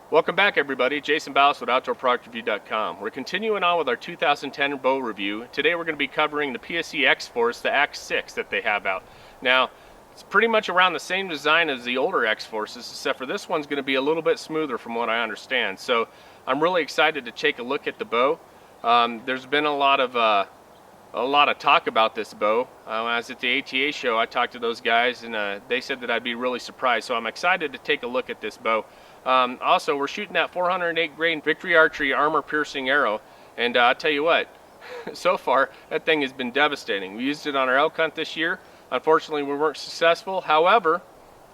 Welcome back, everybody. Jason Ballas with OutdoorProductReview.com. We're continuing on with our 2010 bow review. Today we're going to be covering the PSE XFORCE, the Axe 6 that they have out. Now, it's pretty much around the same design as the older XFORCEs, except for this one's going to be a little bit smoother from what I understand. So I'm really excited to take a look at the bow. There's been a lot of talk about this bow. When I was at the ATA show, I talked to those guys, and they said that I'd be really surprised. So I'm excited to take a look at this bow. Also, we're shooting that 408 grain Victory Archery armor piercing arrow, and I'll tell you what, so far that thing has been devastating. We used it on our elk hunt this year. Unfortunately, we weren't successful. However,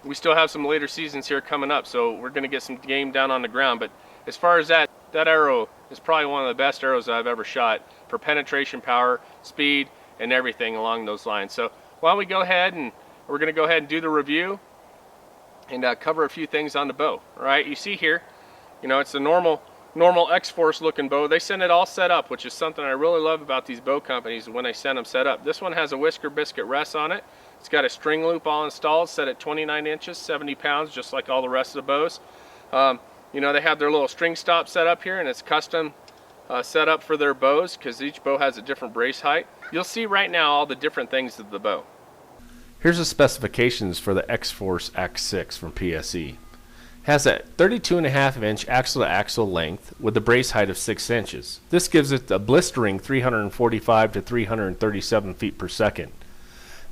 we still have some later seasons here coming up, so we're going to get some game down on the ground. But as far as that arrow is probably one of the best arrows I've ever shot for penetration power, speed, and everything along those lines. So why don't we go ahead and we're going to go ahead and do the review and cover a few things on the bow. All right, you see here, you know, it's a normal X-Force looking bow. They send it all set up, which is something I really love about these bow companies when they send them set up. This one has a whisker biscuit rest on it. It's got a string loop all installed, set at 29 inches, 70 pounds, just like all the rest of the bows. You know, they have their little string stop set up here, and it's custom set up for their bows because each bow has a different brace height. You'll see right now all the different things of the bow. Here's the specifications for the XFORCE Axe 6 from PSE. It has a 32.5 inch axle-to-axle length with a brace height of 6 inches. This gives it a blistering 345 to 337 feet per second.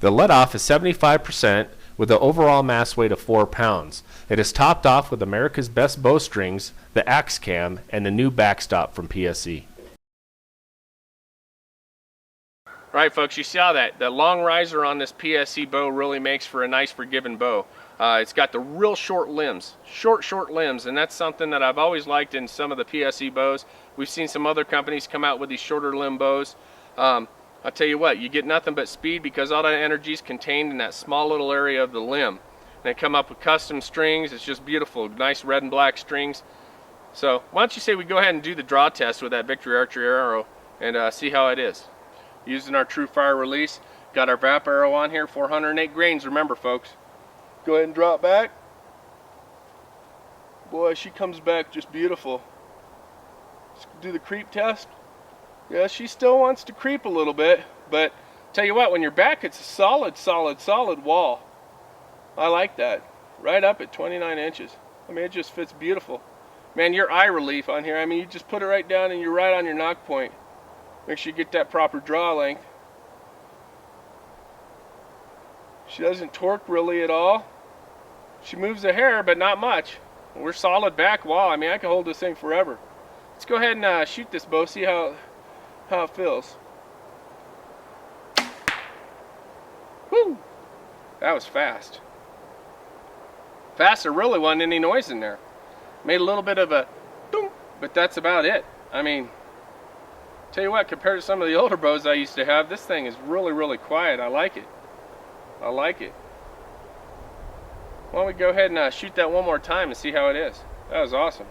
The let-off is 75% with an overall mass weight of 4 pounds. It is topped off with America's best bowstrings, the Axe Cam, and the new backstop from PSE. All right, folks, you saw that. The long riser on this PSE bow really makes for a nice forgiving bow. It's got the real short limbs, short limbs, and that's something that I've always liked in some of the PSE bows. We've seen some other companies come out with these shorter limb bows. I'll tell you what, you get nothing but speed because all that energy is contained in that small little area of the limb. And they come up with custom strings. It's just beautiful, nice red and black strings. So why don't you say we go ahead and do the draw test with that Victory Archery arrow and see how it is. Using our True Fire release, got our VAP arrow on here, 408 grains, remember folks. Go ahead and drop back. Boy, she comes back just beautiful. Let's do the creep test. Yeah, she still wants to creep a little bit, but tell you what, when you're back, it's a solid wall. I like that. Right up at 29 inches. I mean, it just fits beautiful. Man, your eye relief on here, I mean, you just put it right down and you're right on your knock point. Make sure you get that proper draw length. She doesn't torque really at all. She moves a hair, but not much. We're solid back wall. I mean, I can hold this thing forever. Let's go ahead and shoot this bow, see how it feels. Woo! That was fast. Fast, there really wasn't any noise in there. Made a little bit of a boom, but that's about it. I mean, tell you what, compared to some of the older bows I used to have, this thing is really quiet. I like it. I like it. Why don't we go ahead and shoot that one more time and see how it is. That was awesome.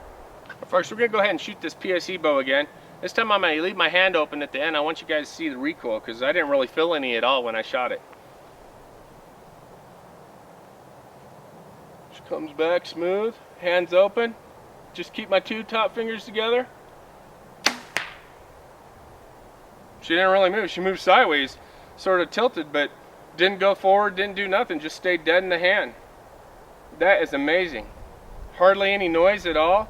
Folks, we're going to go ahead and shoot this PSE bow again. This time I'm going to leave my hand open at the end. I want you guys to see the recoil because I didn't really feel any at all when I shot it. She comes back smooth, hands open. Just keep my two top fingers together. She didn't really move. She moved sideways, sort of tilted, but didn't go forward, didn't do nothing, just stayed dead in the hand. That is amazing. Hardly any noise at all.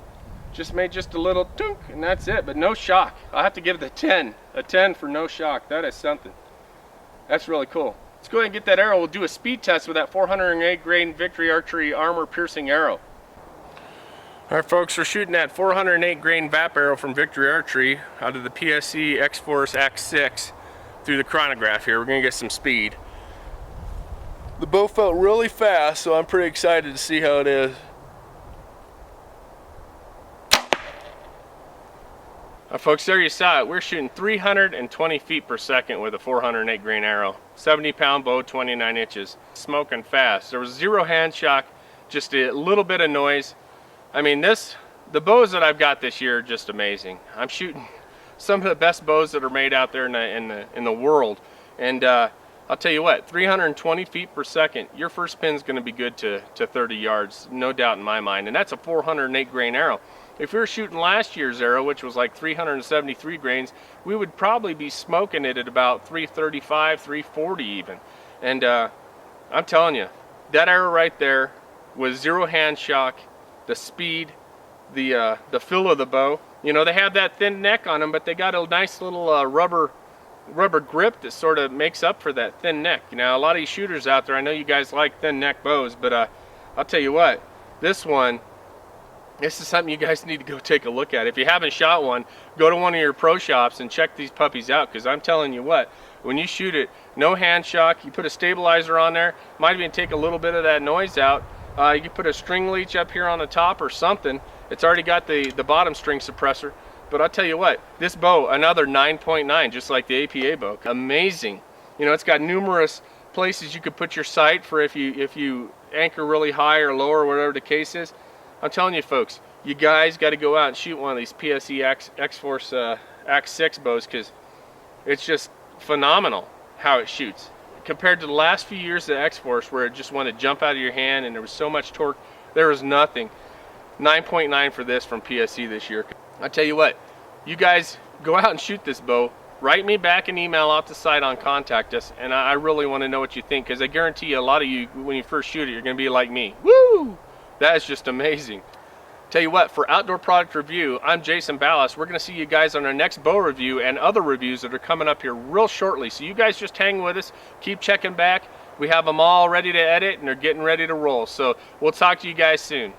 Just made just a little tunk, and that's it, but no shock. I'll have to give it a 10. A 10 for no shock. That is something. That's really cool. Let's go ahead and get that arrow. We'll do a speed test with that 408 grain Victory Archery armor piercing arrow. All right, folks, we're shooting that 408 grain VAP arrow from Victory Archery out of the PSE XFORCE Axe 6 through the chronograph here. We're going to get some speed. The bow felt really fast, so I'm pretty excited to see how it is. Folks, there you saw it. We're shooting 320 feet per second with a 408 grain arrow. 70-pound bow, 29 inches. Smoking fast. There was zero hand shock, just a little bit of noise. I mean, the bows that I've got this year are just amazing. I'm shooting some of the best bows that are made out there in the world. And I'll I'll tell you what, 320 feet per second, your first pin's going to be good to 30 yards, no doubt in my mind. And that's a 408 grain arrow. If we were shooting last year's arrow, which was like 373 grains, we would probably be smoking it at about 335, 340 even. And I'm telling you, that arrow right there was zero hand shock, the speed, the feel of the bow. You know, they have that thin neck on them, but they got a nice little rubber grip that sort of makes up for that thin neck. You know, a lot of you shooters out there, I know you guys like thin neck bows, but I'll tell you what, this is something you guys need to go take a look at. If you haven't shot one, go to one of your pro shops and check these puppies out, because I'm telling you what, when you shoot it, no hand shock, you put a stabilizer on there, might even take a little bit of that noise out. You can put a string leech up here on the top or something. It's already got the bottom string suppressor. But I'll tell you what, this bow, another 9.9, just like the APA bow. Amazing. You know, it's got numerous places you could put your sight for if you anchor really high or low or whatever the case is. I'm telling you folks, you guys got to go out and shoot one of these PSE X-Force Axe 6 bows, because it's just phenomenal how it shoots. Compared to the last few years of X-Force, where it just wanted to jump out of your hand and there was so much torque, there was nothing. 9.9 for this from PSE this year. I tell you what, you guys go out and shoot this bow. Write me back an email out the site on Contact Us, and I really want to know what you think, because I guarantee you a lot of you, when you first shoot it, you're going to be like me. Woo! That is just amazing. Tell you what, for Outdoor Product Review, I'm Jason Ballas. We're going to see you guys on our next bow review and other reviews that are coming up here real shortly. So you guys just hang with us, keep checking back. We have them all ready to edit, and they're getting ready to roll. So we'll talk to you guys soon.